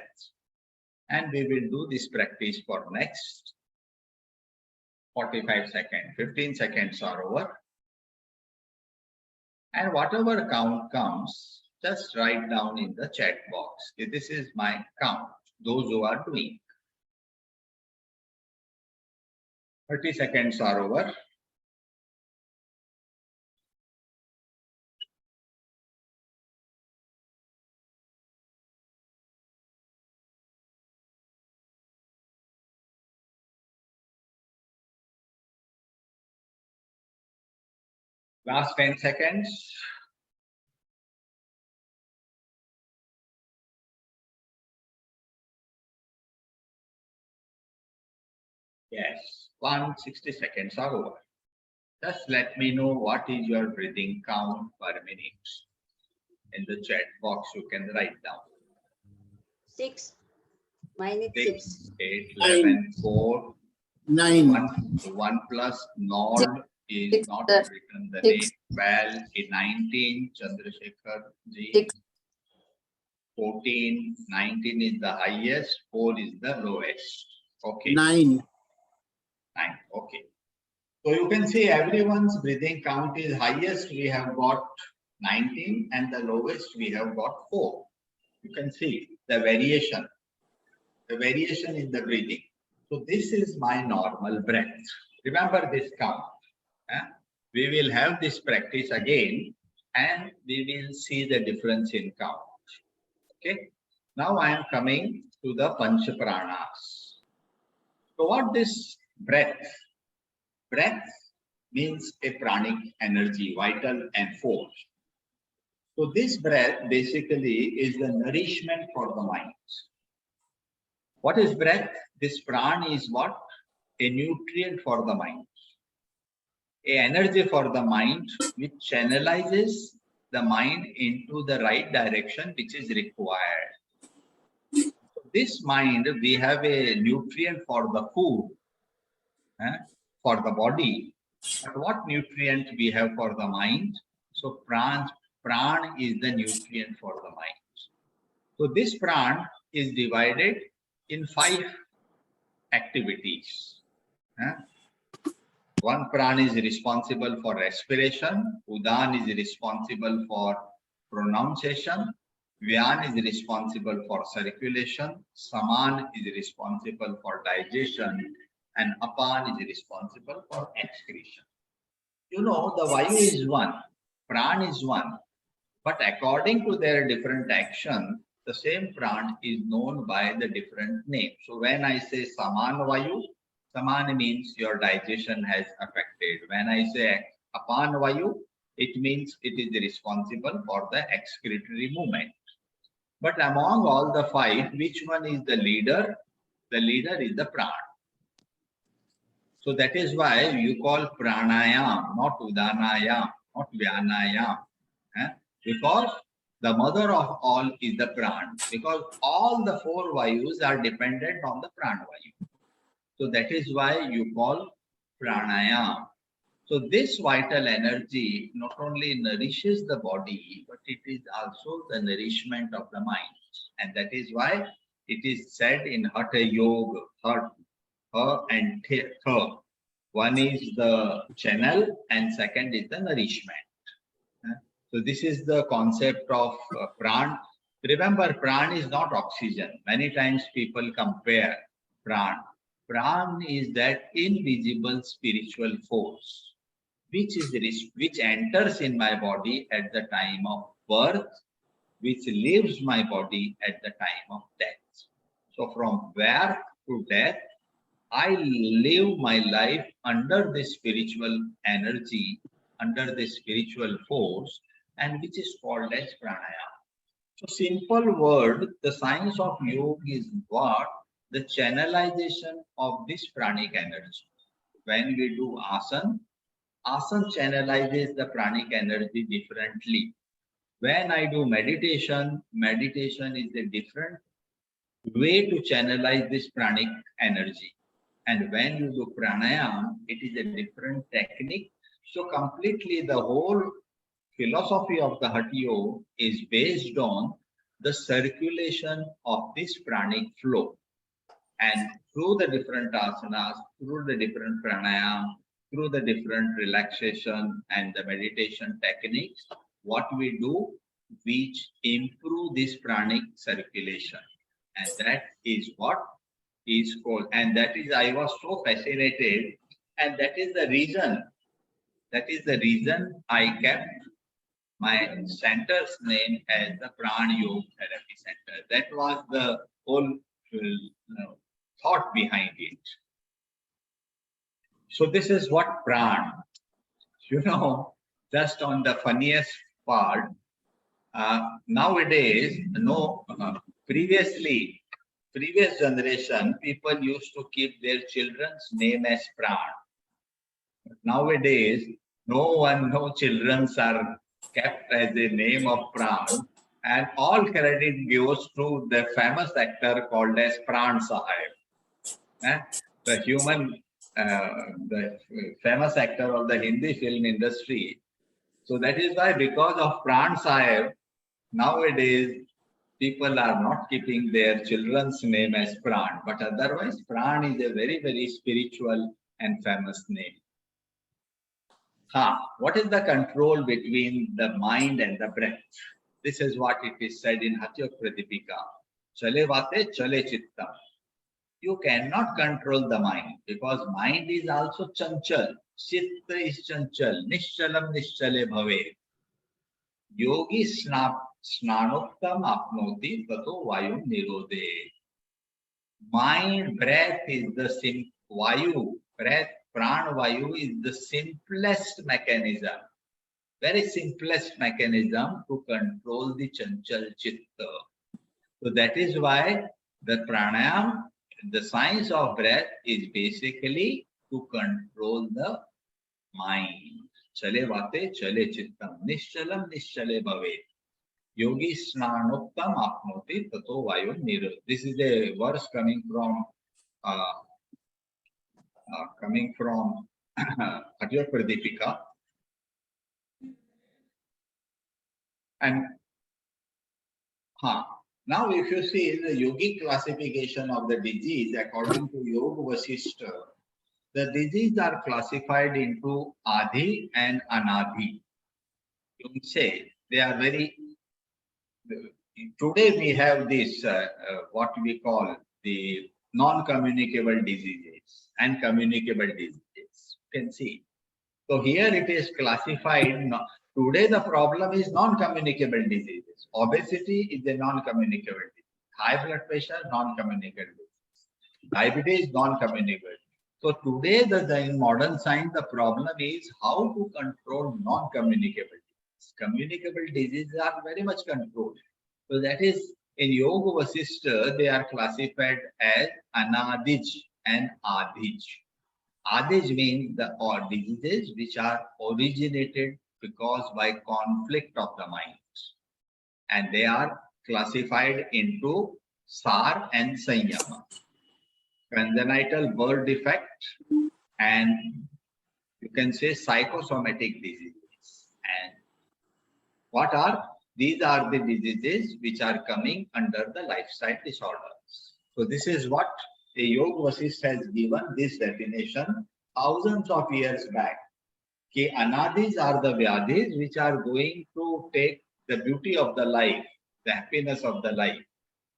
And we will do this practice for next 45 seconds. 15 seconds are over. And whatever count comes, just write down in the chat box. This is my count, those who are doing. 30 seconds are over. Last 10 seconds. Yes, 160 seconds are over. Just let me know what is your breathing count per minute. In the chat box, you can write down. 6. Mine is 6. 8, 11, 4, 9, 1 plus Nod is not written the name. 12, 19, Chandrasekhar ji. 14, 19 is the highest, 4 is the lowest. Okay. 9. 9. Okay. So you can see everyone's breathing count is highest. We have got 19 and the lowest we have got 4. You can see the variation in the breathing. So this is my normal breath. Remember this count. We will have this practice again and we will see the difference in count. Okay. Now I am coming to the Panch Pranas. So what this breath? Breath means a pranic energy, vital and force. So this breath basically is the nourishment for the mind. What is breath? This pran is what? A nutrient for the mind. A energy for the mind which channelizes the mind into the right direction which is required. So this mind, we have a nutrient for the food, for the body. But what nutrient we have for the mind? So pran is the nutrient for the mind. So this pran is divided in 5 activities. One pran is responsible for respiration, Udan is responsible for pronunciation, Vyan is responsible for circulation, Saman is responsible for digestion, and Apan is responsible for excretion. You know, the Vayu is one, pran is one, but according to their different action, the same pran is known by the different name. So when I say Saman Vayu, Saman means your digestion has affected. When I say Apan Vayu, it means it is responsible for the excretory movement. But among all the 5, which one is the leader? The leader is the pran. So that is why you call pranayam, not udanayam, not vyanayam. Because The mother of all is the pran, because all the four vayus are dependent on the prana vayu. So that is why you call pranayama. So this vital energy not only nourishes the body, but it is also the nourishment of the mind. And that is why it is said in Hatha Yoga, ha and tha. One is the channel and second is the nourishment. So this is the concept of pran. Remember, pran is not oxygen. Many times people compare pran. Pran is that invisible spiritual force which enters in my body at the time of birth, which leaves my body at the time of death. So from birth to death, I live my life under this spiritual energy, under this spiritual force, and which is called as pranayama. So simple word, the science of yoga is what? The channelization of this pranic energy. When we do asana, asana channelizes the pranic energy differently. When I do meditation, meditation is a different way to channelize this pranic energy. And when you do pranayama, it is a different technique. So completely the whole philosophy of the Hatha Yoga is based on the circulation of this pranic flow. And through the different asanas, through the different pranayama, through the different relaxation and the meditation techniques, what we do, which improve this pranic circulation. And that is what is called. And that is, I was so fascinated. And that is the reason I kept my center's name as the Pran Yoga Therapy Center. That was the whole thought behind it. So this is what pran. Just on the funniest part, nowadays, previous generation, people used to keep their children's name as pran. Nowadays, no children's are kept as a name of pran, and all credit goes to the famous actor called as Pran Sahib. The famous actor of the Hindi film industry. So that is why, because of Pran Sahib, nowadays people are not keeping their children's name as Pran, but otherwise Pran is a very, very spiritual and famous name. What is the control between the mind and the breath? This is what it is said in Hatha Pradipika. Chale vate, chale chittam. You cannot control the mind, because mind is also chanchal. Chitta is chanchal. Nishchalam nischale bhave. Yogi snanoktam apnoti tato vayu nirode. Mind, breath is the vayu. Breath, pran vayu is the simplest mechanism. Very simplest mechanism to control the chanchal chitta. So that is why the pranayama, the science of breath, is basically to control the mind. Chale vate, chale chittam, nishchalam nischale bhave. Yogi snanoktam apnoti tato vayu nirod. This is a verse coming from Hatha Pradipika. And now if you see in the yogic classification of the disease, according to Yoga Vasishtha, the diseases are classified into Adhi and Anadhi. You can say they are very. Today we have this what we call the non-communicable diseases and communicable diseases. You can see. So here it is classified. Today the problem is non-communicable diseases. Obesity is a non-communicable disease. High blood pressure, non-communicable disease. Diabetes, non-communicable. So today, in modern science, the problem is how to control non-communicable diseases. Communicable diseases are very much controlled. So that is, in Yoga Vasishtha, they are classified as Anadij and Adhij. Adhij means the diseases which are originated because by conflict of the mind. and they are classified into SAR and Sanyama. Congenital birth defect, and you can say psychosomatic diseases. And what are these? Are the diseases which are coming under the lifestyle disorders. So this is what a Yoga Vasisth has given this definition thousands of years back. Ki anadis are the vyadhis which are going to take the beauty of the life, the happiness of the life.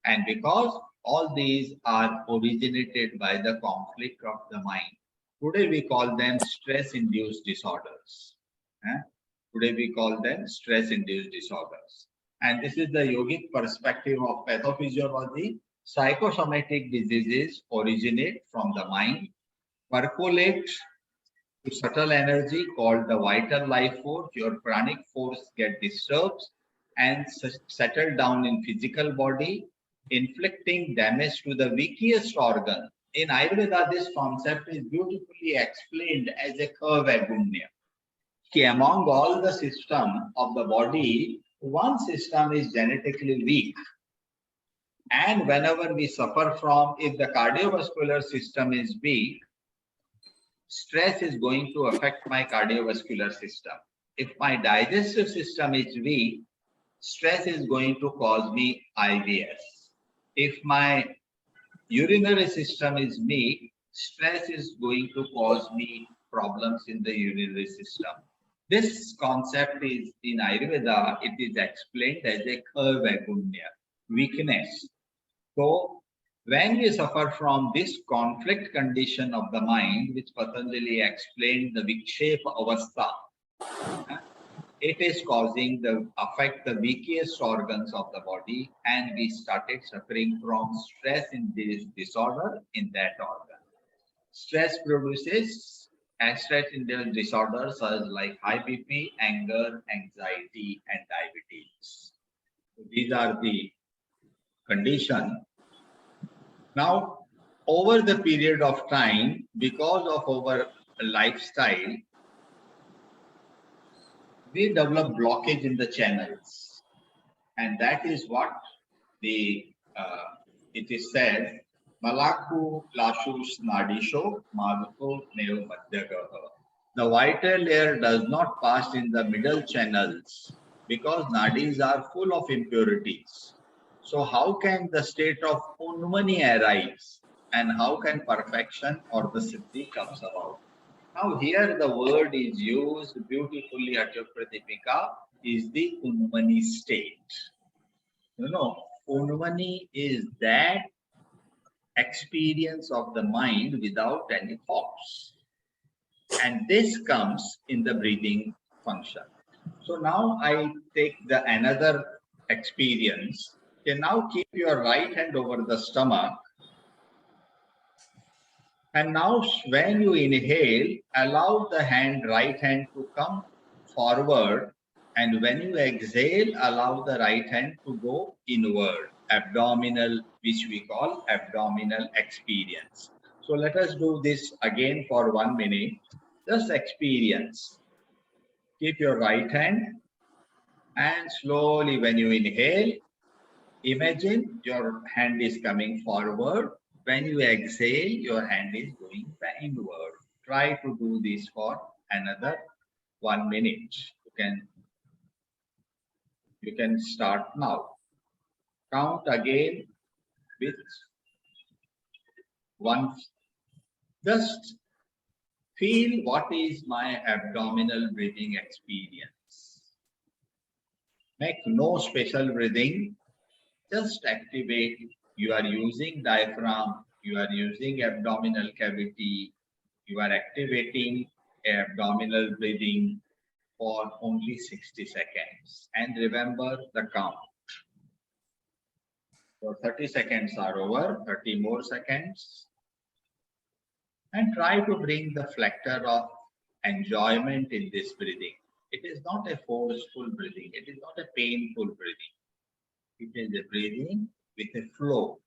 And because all these are originated by the conflict of the mind, today we call them stress-induced disorders. Today we call them stress-induced disorders. And this is the yogic perspective of pathophysiology. Psychosomatic diseases originate from the mind, percolate to subtle energy called the vital life force. Your pranic force get disturbed and settle down in physical body, inflicting damage to the weakest organ. In Ayurveda, this concept is beautifully explained as a kavagunya. Among all the system of the body, one system is genetically weak. And whenever we suffer from, if the cardiovascular system is weak, stress is going to affect my cardiovascular system. If my digestive system is weak, stress is going to cause me IBS. If my urinary system is weak, stress is going to cause me problems in the urinary system. This concept is in Ayurveda, it is explained as a kavagunya, weakness. So when we suffer from this conflict condition of the mind, which Patanjali explained, the vikshepa avastha, it is causing the affect the weakest organs of the body, and we started suffering from stress in this disorder in that organ. Stress produces stress in the disorders such like high BP, anger, anxiety, and diabetes. So these are the conditions. Now, over the period of time, because of our lifestyle, we develop blockage in the channels, and that is what the it is said, Malaku Lashus Nadisho Maluko Neo Madhyagaha. The vital layer does not pass in the middle channels because nadis are full of impurities. So how can the state of unmani arise, and how can perfection or the siddhi comes about? Now here the word is used beautifully at your Pradipika is the unmani state. You know, unmani is that experience of the mind without any thoughts. And this comes in the breathing function. So now I take the another experience. Okay, now keep your right hand over the stomach. And now when you inhale, allow the right hand to come forward. And when you exhale, allow the right hand to go inward, abdominal, which we call abdominal experience. So let us do this again for 1 minute. Just experience. Keep your right hand and slowly when you inhale, imagine your hand is coming forward. When you exhale, your hand is going inward. Try to do this for another 1 minute. You can start now. Count again with 1. Just feel what is my abdominal breathing experience. Make no special breathing. Just activate. You are using diaphragm. You are using abdominal cavity. You are activating abdominal breathing for only 60 seconds. And remember the count. So 30 seconds are over, 30 more seconds. And try to bring the factor of enjoyment in this breathing. It is not a forceful breathing. It is not a painful breathing. It is a breathing with a flow.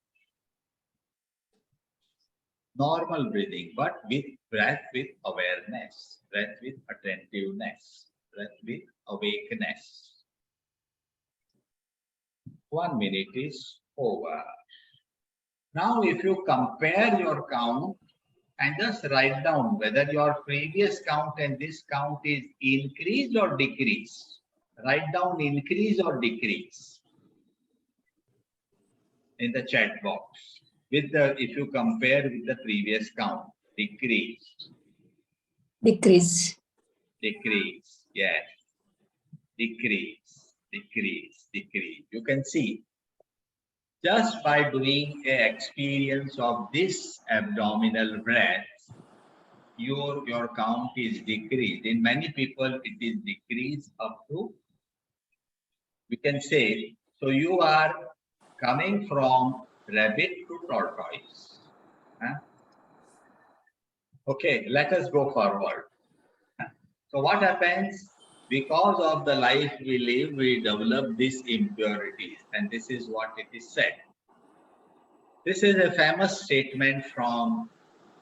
Normal breathing, but with breath with awareness, breath with attentiveness, breath with awakeness. 1 minute is over. Now, if you compare your count and just write down whether your previous count and this count is increase or decrease. Write down increase or decrease in the chat box. With the, if you compare with the previous count, decrease, Decrease. decrease, yes, decrease, decrease, decrease. You can see just by doing a experience of this abdominal breath, your count is decreased. In many people, it is decreased up to, we can say, so you are coming from rabbit to tortoise. Huh? Okay, let us go forward. So what happens? Because of the life we live, we develop these impurities, and this is what it is said. This is a famous statement from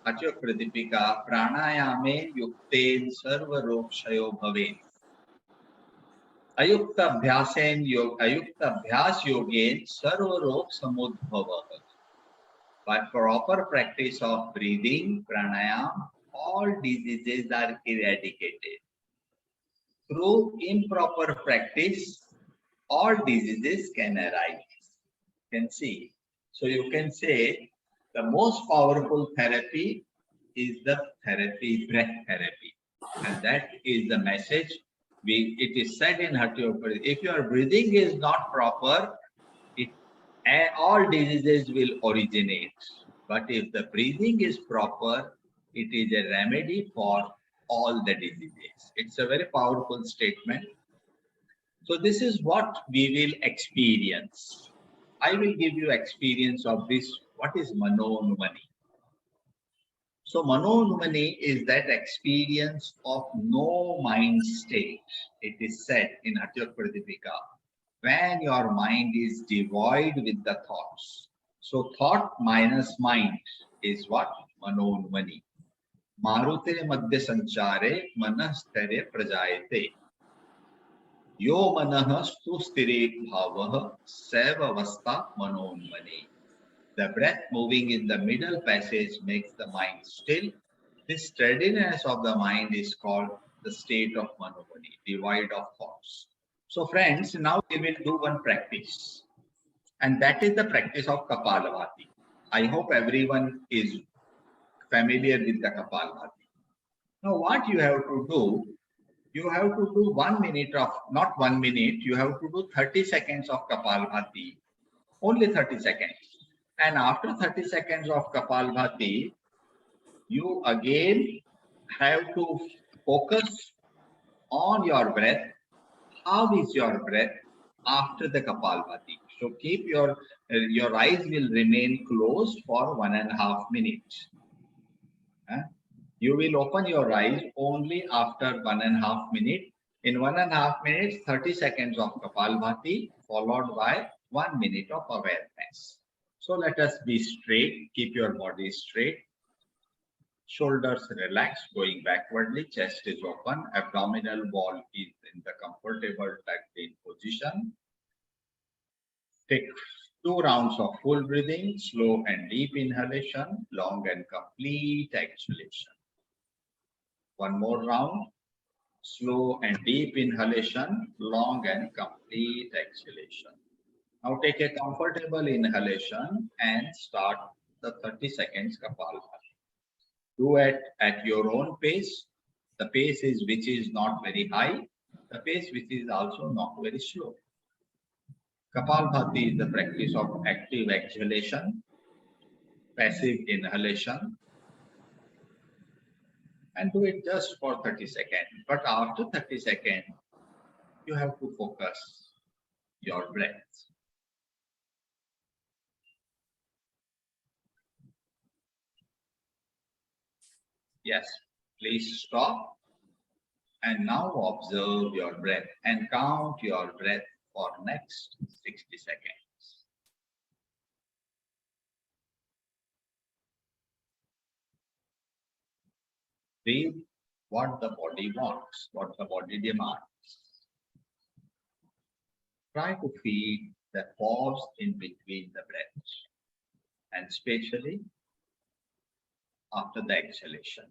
Pradipika, Pranayame yukten sarva rokshayo bhavet. Ayukta abhyas yogen sarva rok samudbhava. By proper practice of breathing, pranayama, all diseases are eradicated. Through improper practice, all diseases can arise. You can see. So you can say the most powerful therapy is the therapy, breath therapy. And that is the message. It is said in Hatha, if your breathing is not proper, all diseases will originate. But if the breathing is proper, it is a remedy for all the diseases. It's a very powerful statement. So this is what we will experience. I will give you experience of this. What is Manonumani? So Manonumani is that experience of no mind state. It is said in Hatha Pradipika, when your mind is devoid with the thoughts. So thought minus mind is what? Manonumani. Marute madhya sanchare manah sthire prajayate. Yo manah stu sthire bhavah sevavastha manonumani. The breath moving in the middle passage makes the mind still. This steadiness of the mind is called the state of manonumani, devoid of thoughts. So friends, now we will do one practice. And that is the practice of Kapalabhati. I hope everyone is familiar with the Kapalabhati. Now what you have to do, you have to do 1 minute of, not 1 minute, you have to do 30 seconds of Kapalabhati. Only 30 seconds. And after 30 seconds of Kapalabhati, you again have to focus on your breath. How is your breath after the Kapalabhati? So keep your eyes will remain closed for 1.5 minutes. You will open your eyes only after 1.5 minutes. In 1.5 minutes, 30 seconds of Kapalabhati followed by 1 minute of awareness. So let us be straight. Keep your body straight. Shoulders relaxed, going backwardly, chest is open, abdominal wall is in the comfortable tucked in position. Take 2 rounds of full breathing, slow and deep inhalation, long and complete exhalation. 1 more round, slow and deep inhalation, long and complete exhalation. Now take a comfortable inhalation and start the 30 seconds Kapalabhati. Do it at your own pace. The pace is which is not very high. The pace which is also not very slow. Kapalabhati is the practice of active exhalation, passive inhalation, and do it just for 30 seconds. But after 30 seconds, you have to focus your breath. Yes, please stop and now observe your breath and count your breath for next 60 seconds. Breathe what the body wants, what the body demands. Try to feed the pause in between the breaths, and especially after the exhalation.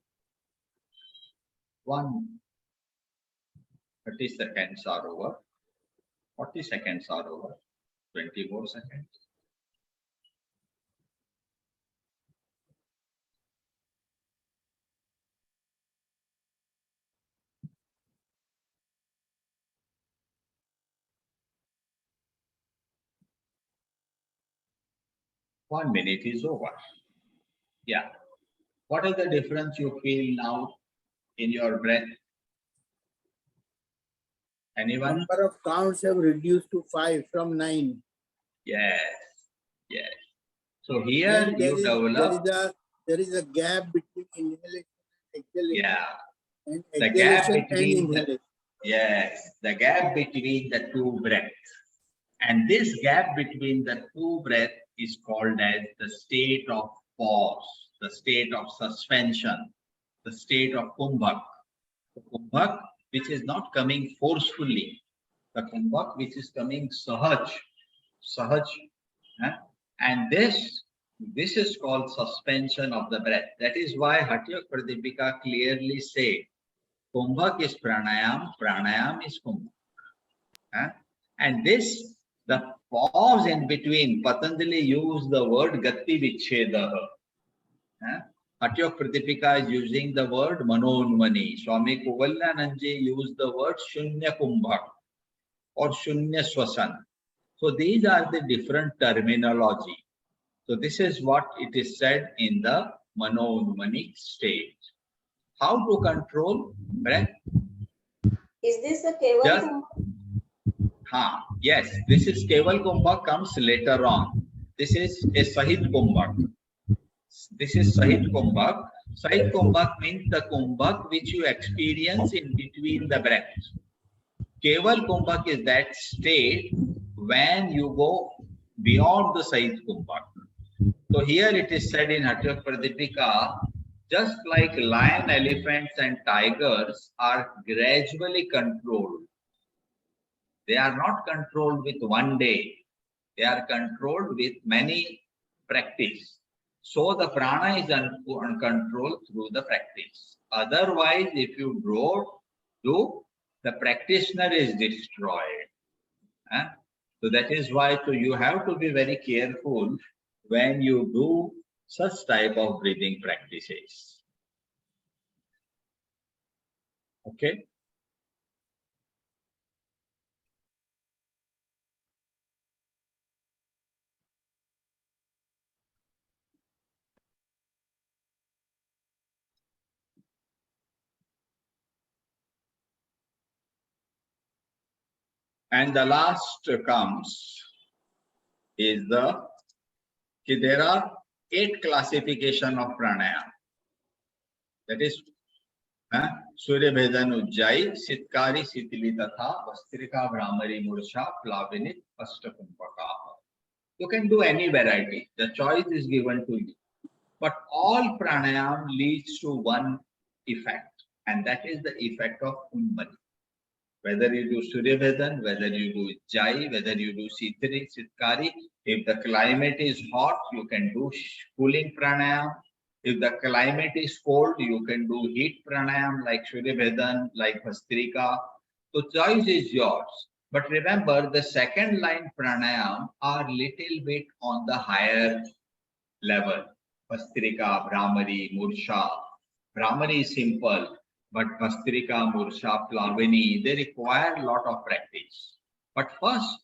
30 seconds are over, 40 seconds are over, 20 more seconds. One minute is over. Yeah. What is the difference you feel now in your breath? Anyone? Number of counts have reduced to 5 from 9. Yes. Yes. So here you develop. There is a gap between inhalation and exhalation. Yeah. And The gap exhalation and between inhalation. yes, the gap between the two breaths. And this gap between the two breaths is called as the state of pause, the state of suspension, the state of kumbhak. The kumbhak which is not coming forcefully, the kumbhak which is coming sahaj. eh? And this is called suspension of the breath. That is why Hatyak Pradipika clearly say, kumbhak is pranayam, pranayam is kumbhak. And this, the pause in between, Patanjali used the word gati vichhedaha. Hatyak Pradipika is using the word manonmani. Swami Kovalyanandji used the word shunya kumbhak or shunya swasan. So these are the different terminology. So this is what it is said in the manonmani stage. How to control breath? Is this a Keval Just, Kumbhak? yes, this is Keval Kumbhak comes later on. This is a Sahit Kumbhak. This is Sahit Kumbhak. Sahit Kumbhak means the Kumbhak which you experience in between the breaths. Keval Kumbhak is that state when you go beyond the Sahit Kumbhak. So here it is said in Hatyak Pradipika, just like lion, elephants and tigers are gradually controlled. They are not controlled with one day. They are controlled with many practice. So the prana is uncontrolled through the practice. Otherwise, if you do, the practitioner is destroyed. So that is why you have to be very careful when you do such type of breathing practices. Okay. And the last comes is there are 8 classification of pranayama. That is Surya Bhedan Ujjayi, Sitkari, Sitili Tatha, Vastrika, Brahmari, Mursha, Plavinit, Ashtakumpaka. You can do any variety. The choice is given to you. But all pranayam leads to one effect, and that is the effect of Unmani. Whether you do Surya Bhedan, whether you do Ujjayi, whether you do Sitkari, if the climate is hot, you can do cooling pranayam. If the climate is cold, you can do heat pranayam like Surya Bhedan, like Vastrika. So choice is yours. But remember, the second line pranayam are little bit on the higher level. Vastrika, Brahmari, Mursha. Brahmari is simple, but Vastrika, Mursha, Plavini, they require a lot of practice. But first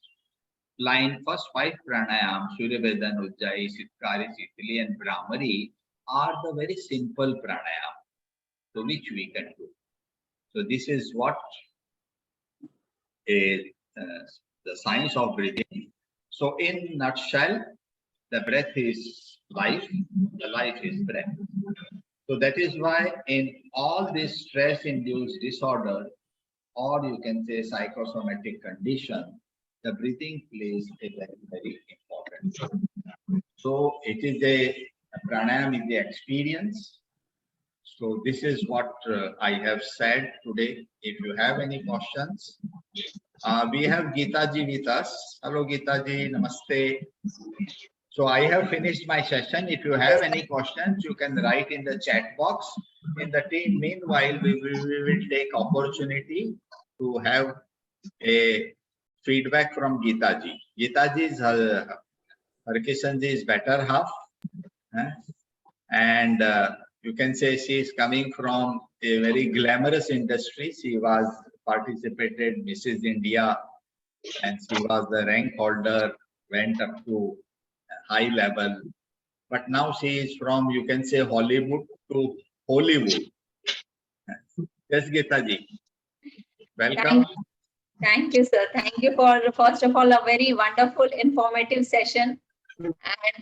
5 pranayam, Surya Bhedan, Ujjayi, Sitkari, Sitili and Brahmari are the very simple pranayam, so which we can do. So this is what is the science of breathing. So in nutshell, the breath is life, the life is breath. So that is why in all this stress-induced disorder, or you can say psychosomatic condition, the breathing plays a very, very important role. So it is a pranayam is the experience. So this is what I have said today. If you have any questions, We have Geeta ji with us. Hello, Geeta ji. Namaste. So I have finished my session. If you have any questions, you can write in the chat box. In the team, meanwhile, we will take opportunity to have a feedback from Geeta ji. Geeta ji is Harkishan ji is better half, and you can say she is coming from a very glamorous industry. She was participated Mrs. India, and she was the rank holder, went up to high level. But now she is from, you can say, Hollywood to Hollywood. Yes, Geeta ji. Welcome. Thank you, sir. Thank you for, first of all, a very wonderful, informative session. And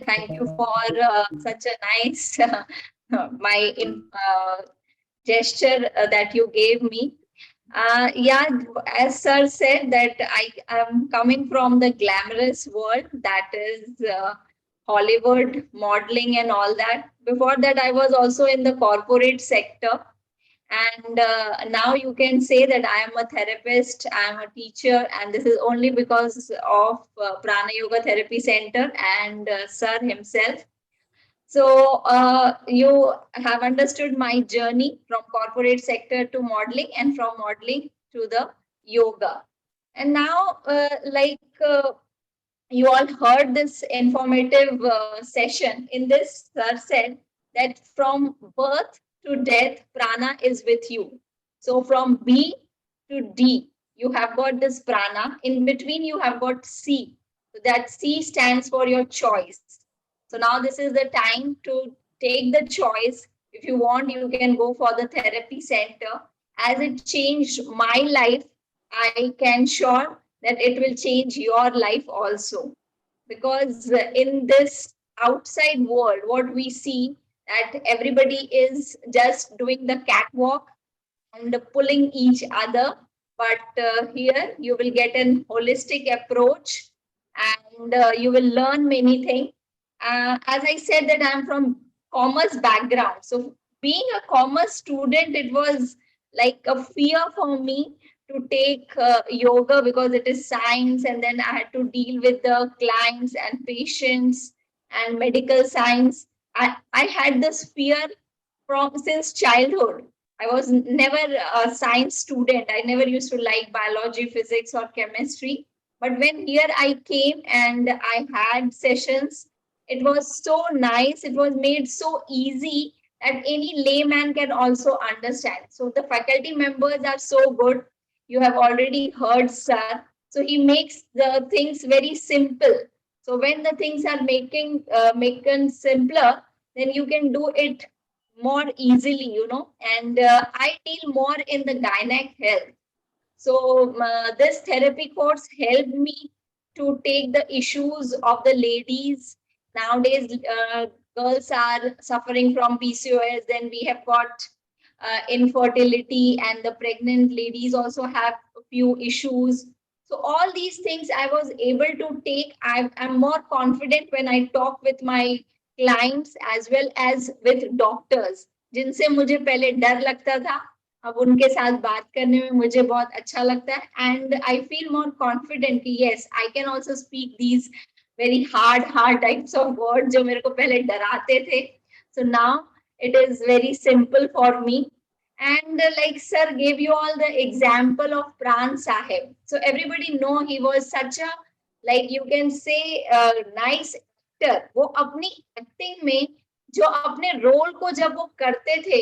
thank you for such a nice gesture that you gave me. Yeah, as sir said, that I am coming from the glamorous world, that is Hollywood, modeling and all that. Before that, I was also in the corporate sector. And now you can say that I am a therapist, I am a teacher, and this is only because of Prana Yoga Therapy Center and sir himself. So you have understood my journey from corporate sector to modeling, and from modeling to the yoga. And now, you all heard this informative session. In this, sir said that from birth to death, prana is with you. So from B to D, you have got this prana. In between, you have got C. So that C stands for your choice. So now this is the time to take the choice. If you want, you can go for the therapy center. As it changed my life, I can sure that it will change your life also. Because in this outside world, what we see that everybody is just doing the catwalk and pulling each other. But here you will get an holistic approach, and you will learn many things. As I said that I'm from commerce background. So being a commerce student, it was like a fear for me to take yoga because it is science, and then I had to deal with the clients and patients and medical science. I had this fear from since childhood. I was never a science student. I never used to like biology, physics, or chemistry. But when here I came and I had sessions, it was so nice. It was made so easy that any layman can also understand. So the faculty members are so good. You have already heard, sir. So he makes the things very simple. So when the things are making simpler, then you can do it more easily, and I deal more in the gynec health. So this therapy course helped me to take the issues of the ladies. Nowadays, girls are suffering from PCOS. Then we have got infertility, and the pregnant ladies also have a few issues. So all these things I was able to take. I'm more confident when I talk with my clients as well as with doctors, जिनसे मुझे पहले डर लगता था, अब उनके साथ बात करने में मुझे बहुत अच्छा लगता है. And I feel more confident कि yes I can also speak these very hard types of word जो मेरे को पहले डराते थे. So now it is very simple for me. And like sir gave you all the example of Pran Sahib. So everybody know he was such a, like you can say, nice actor. वो अपनी acting में जो अपने role को जब वो करते थे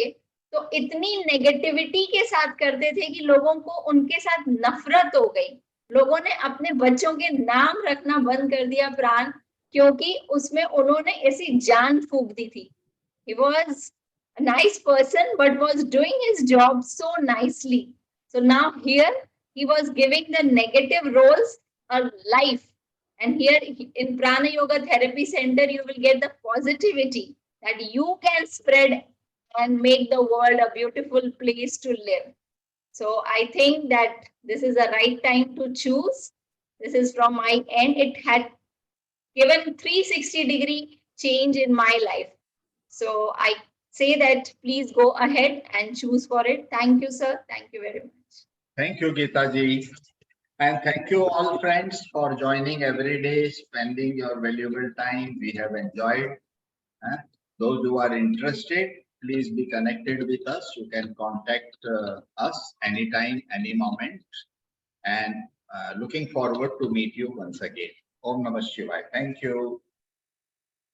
तो इतनी नेगेटिविटी के साथ करते थे कि लोगों को उनके साथ नफरत हो गई. लोगों ने अपने बच्चों के नाम रखना बंद कर दिया प्राण, क्योंकि उसमें उन्होंने ऐसी जान फूंक दी थी. He was a nice person but was doing his job so nicely. So now here he was giving the negative roles a life. And here in Prana Yoga Therapy Center, you will get the positivity that you can spread and make the world a beautiful place to live. So I think that this is the right time to choose. This is from my end. It had given 360-degree change in my life. So I say that please go ahead and choose for it. Thank you, sir. Thank you very much. Thank you, Geeta ji. And thank you all friends for joining every day, spending your valuable time. We have enjoyed. Those who are interested, please be connected with us. You can contact us anytime, any moment. And looking forward to meet you once again. Om Namah Shivaya. Thank you.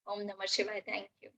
Om Namah Shivaya. Thank you.